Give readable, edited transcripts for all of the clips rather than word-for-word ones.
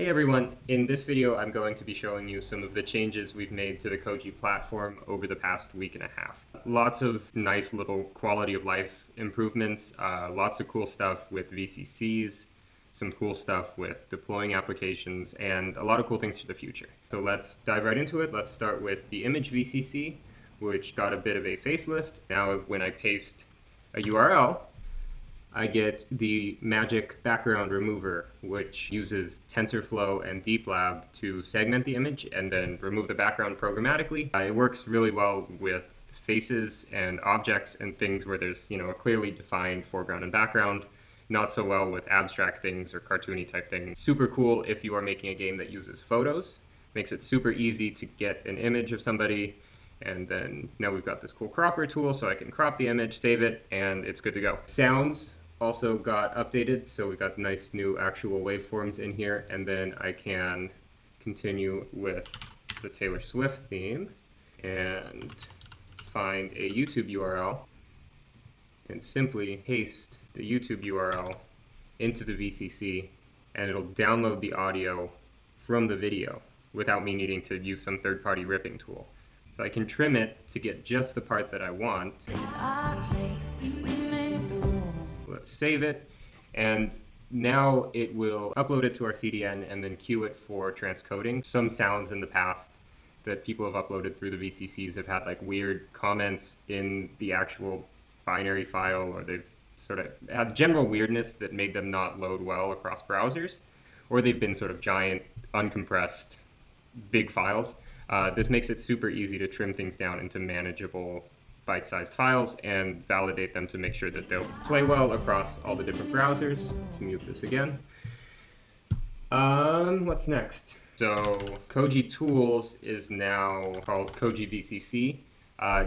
Hey everyone, in this video I'm going to be showing you some of the changes we've made to the Koji platform over the past week and a half. Lots of nice little quality of life improvements, lots of cool stuff with VCCs, some cool stuff with deploying applications, and a lot of cool things for the future. So let's dive right into it. Let's start with the image VCC, which got a bit of a facelift. Now when I paste a URL, I get the magic background remover, which uses TensorFlow and DeepLab to segment the image and then remove the background programmatically. It works really well with faces and objects and things where there's, a clearly defined foreground and background. Not so well with abstract things or cartoony type things. Super cool if you are making a game that uses photos. Makes it super easy to get an image of somebody. And then now we've got this cool cropper tool, so I can crop the image, save it, and it's good to go. Sounds also got updated, so we got nice new actual waveforms in here, and then I can continue with the Taylor Swift theme and find a YouTube URL and simply paste the YouTube URL into the VCC, and it'll download the audio from the video without me needing to use some third-party ripping tool. So I can trim it to get just the part that I want. Let's save it, and now it will upload it to our CDN and then queue it for transcoding. Some sounds in the past that people have uploaded through the VCCs have had like weird comments in the actual binary file, or they've sort of had general weirdness that made them not load well across browsers, or they've been sort of giant, uncompressed, big files. This makes it super easy to trim things down into manageable bite-sized files and validate them to make sure that they'll play well across all the different browsers. Let's mute this again. What's next? So Koji Tools is now called Koji VCC.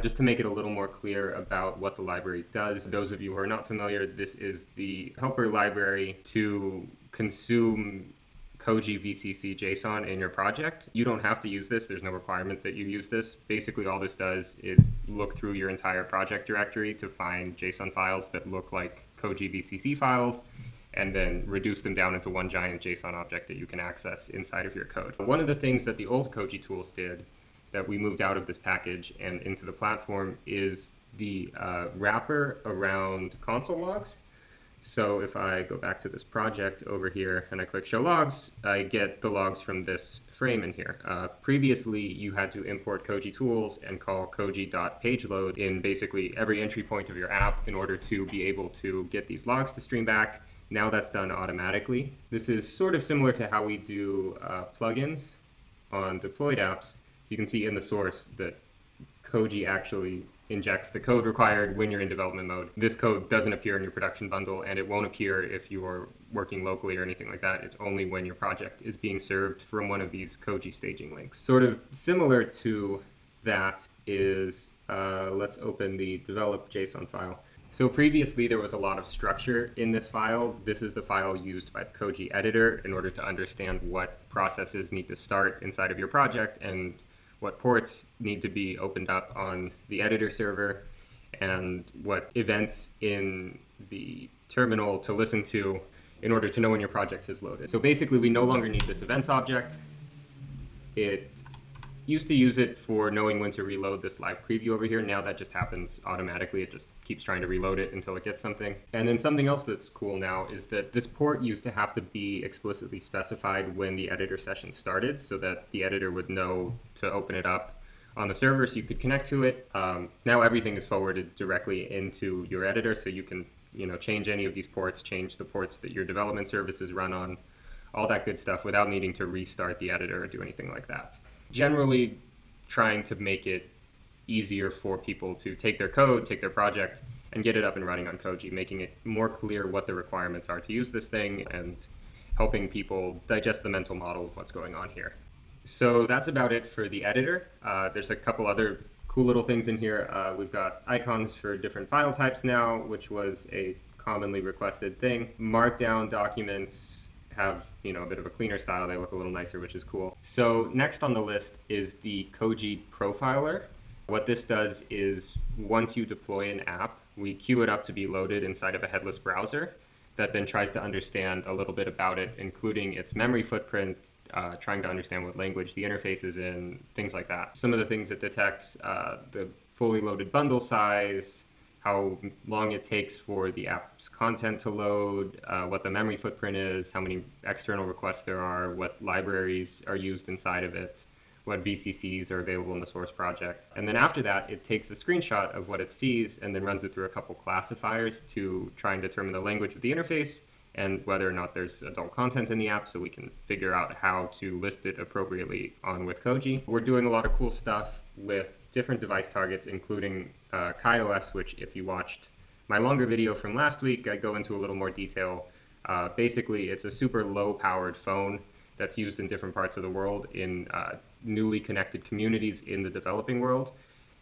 Just to make it a little more clear about what the library does. Those of you who are not familiar, this is the helper library to consume Koji VCC JSON in your project. You don't have to use this. There's no requirement that you use this. Basically, all this does is look through your entire project directory to find JSON files that look like Koji VCC files, and then reduce them down into one giant JSON object that you can access inside of your code. One of the things that the old Koji tools did that we moved out of this package and into the platform is the wrapper around console logs. So if I go back to this project over here and I click show logs, I get the logs from this frame in here. Previously, you had to import Koji tools and call koji.pageload in basically every entry point of your app in order to be able to get these logs to stream back. Now that's done automatically. This is sort of similar to how we do plugins on deployed apps. So you can see in the source that Koji actually injects the code required when you're in development mode. This code doesn't appear in your production bundle, and it won't appear if you're working locally or anything like that. It's only when your project is being served from one of these Koji staging links. Sort of similar to that is, let's open the develop JSON file. So previously there was a lot of structure in this file. This is the file used by the Koji Editor in order to understand what processes need to start inside of your project and what ports need to be opened up on the editor server, and what events in the terminal to listen to in order to know when your project is loaded. So basically, we no longer need this events object. It used to use it for knowing when to reload this live preview over here. Now that just happens automatically. It just keeps trying to reload it until it gets something. And then something else that's cool now is that this port used to have to be explicitly specified when the editor session started so that the editor would know to open it up on the server so you could connect to it. Now everything is forwarded directly into your editor, so you can change any of these ports, change the ports that your development services run on, all that good stuff without needing to restart the editor or do anything like that. Generally trying to make it easier for people to take their code, take their project, and get it up and running on Koji, making it more clear what the requirements are to use this thing and helping people digest the mental model of what's going on here. So that's about it for the editor. There's a couple other cool little things in here. We've got icons for different file types now, which was a commonly requested thing. Markdown documents have a bit of a cleaner style. They look a little nicer, which is cool. So next on the list is the Koji Profiler. What this does is once you deploy an app, we queue it up to be loaded inside of a headless browser. that then tries to understand a little bit about it, including its memory footprint, trying to understand what language the interface is in, things like that. Some of the things it detects, the fully loaded bundle size, how long it takes for the app's content to load, what the memory footprint is, how many external requests there are, what libraries are used inside of it, what VCCs are available in the source project. And then after that, it takes a screenshot of what it sees and then runs it through a couple classifiers to try and determine the language of the interface and whether or not there's adult content in the app, so we can figure out how to list it appropriately on with Koji. We're doing a lot of cool stuff with different device targets, including KaiOS, which if you watched my longer video from last week, I go into a little more detail. Basically, it's a super low-powered phone that's used in different parts of the world in newly connected communities in the developing world.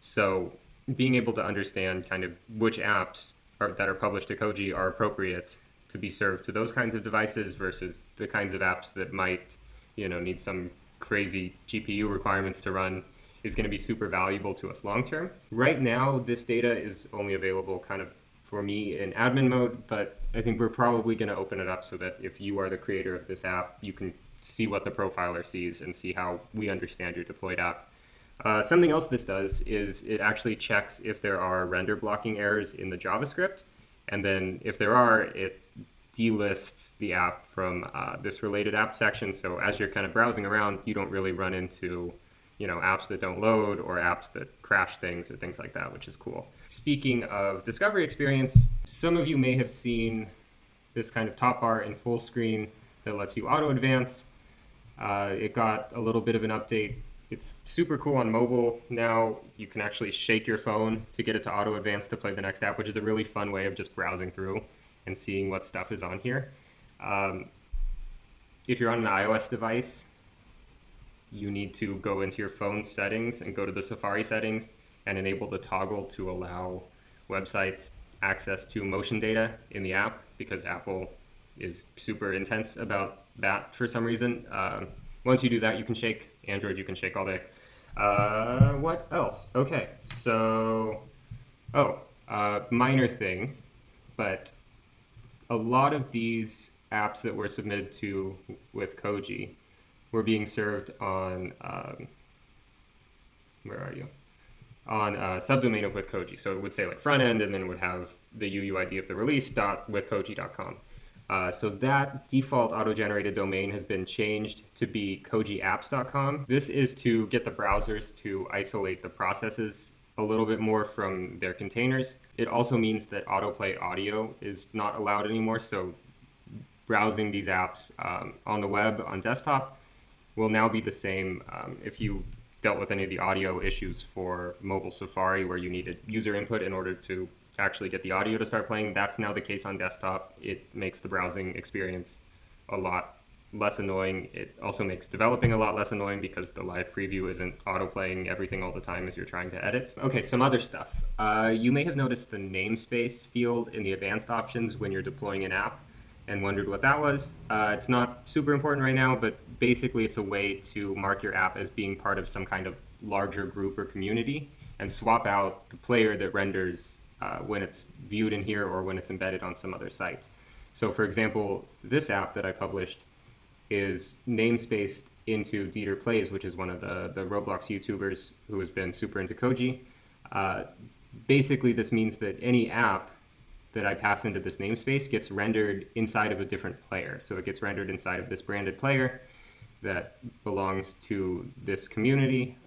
So being able to understand kind of which apps that are published to Koji are appropriate to be served to those kinds of devices versus the kinds of apps that might, need some crazy GPU requirements to run is going to be super valuable to us long term. Right now, this data is only available kind of for me in admin mode, but I think we're probably going to open it up so that if you are the creator of this app, you can see what the profiler sees and see how we understand your deployed app. Something else this does is it actually checks if there are render blocking errors in the JavaScript. And then if there are, it delists the app from this related app section. So as you're kind of browsing around, you don't really run into apps that don't load or apps that crash things or things like that, which is cool. Speaking of discovery experience, some of you may have seen this kind of top bar in full screen that lets you auto advance. It got a little bit of an update. It's super cool on mobile. Now you can actually shake your phone to get it to auto advance to play the next app, which is a really fun way of just browsing through and seeing what stuff is on here. If you're on an iOS device, you need to go into your phone settings and go to the Safari settings and enable the toggle to allow websites access to motion data in the app, because Apple is super intense about that for some reason. Once you do that, you can shake. Android, you can shake all day. What else? Okay, so, minor thing, but a lot of these apps that were submitted to with Koji were being served on, where are you? On a subdomain of with Koji. So it would say like front end, and then it would have the UUID of the release .withkoji.com. So that default auto-generated domain has been changed to be kojiapps.com. This is to get the browsers to isolate the processes a little bit more from their containers. It also means that autoplay audio is not allowed anymore. So browsing these apps on the web, on desktop, will now be the same. If you dealt with any of the audio issues for mobile Safari where you needed user input in order to actually get the audio to start playing, that's now the case on desktop. It makes the browsing experience a lot less annoying. It also makes developing a lot less annoying because the live preview isn't auto-playing everything all the time as you're trying to edit. Okay, some other stuff. You may have noticed the namespace field in the advanced options when you're deploying an app and wondered what that was. It's not super important right now, but basically it's a way to mark your app as being part of some kind of larger group or community and swap out the player that renders when it's viewed in here or when it's embedded on some other site. So for example, this app that I published is namespaced into Dieter Plays, which is one of the Roblox YouTubers who has been super into Koji. Basically, this means that any app that I pass into this namespace gets rendered inside of a different player. So it gets rendered inside of this branded player that belongs to this community.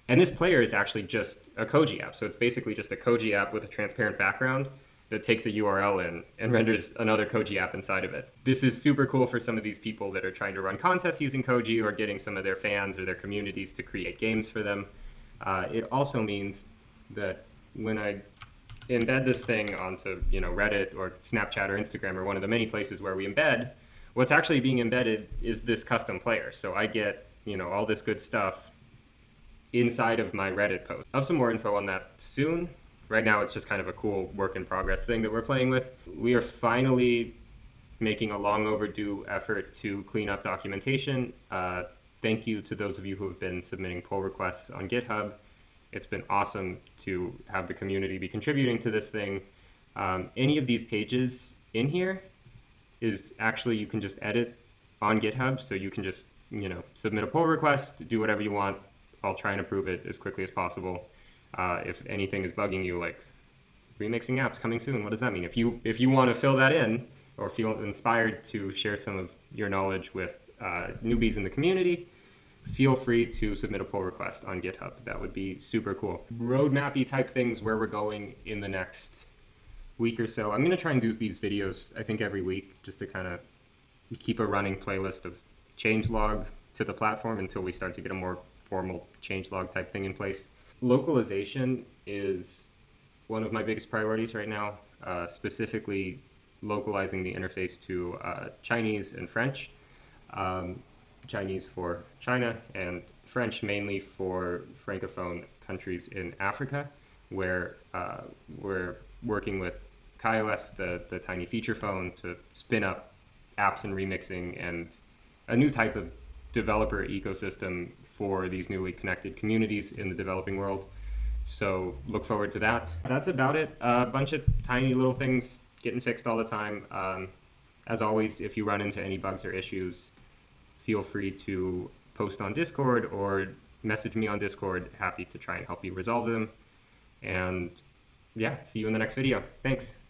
And this player is actually just a Koji app. So it's basically just a Koji app with a transparent background that takes a URL in and renders another Koji app inside of it. This is super cool for some of these people that are trying to run contests using Koji or getting some of their fans or their communities to create games for them. It also means that when I embed this thing onto Reddit or Snapchat or Instagram or one of the many places where we embed, what's actually being embedded is this custom player. So I get all this good stuff inside of my Reddit post. I'll have some more info on that soon. Right now it's just kind of a cool work in progress thing that we're playing with. We are finally making a long overdue effort to clean up documentation. Thank you to those of you who have been submitting pull requests on GitHub. It's been awesome to have the community be contributing to this thing. Any of these pages in here is actually you can just edit on GitHub. So you can just, submit a pull request, do whatever you want. I'll try and approve it as quickly as possible. If anything is bugging you, like remixing apps coming soon, what does that mean? If you want to fill that in or feel inspired to share some of your knowledge with newbies in the community, feel free to submit a pull request on GitHub. That would be super cool. Roadmap-y type things where we're going in the next week or so. I'm going to try and do these videos, I think, every week, just to kind of keep a running playlist of changelog to the platform until we start to get a more formal changelog type thing in place. Localization is one of my biggest priorities right now, specifically localizing the interface to Chinese and French. Chinese for China and French mainly for Francophone countries in Africa, where we're working with KaiOS, the tiny feature phone, to spin up apps and remixing and a new type of developer ecosystem for these newly connected communities in the developing world. So look forward to that. That's about it. A bunch of tiny little things getting fixed all the time. As always, if you run into any bugs or issues, feel free to post on Discord or message me on Discord. Happy to try and help you resolve them. And yeah, see you in the next video. Thanks.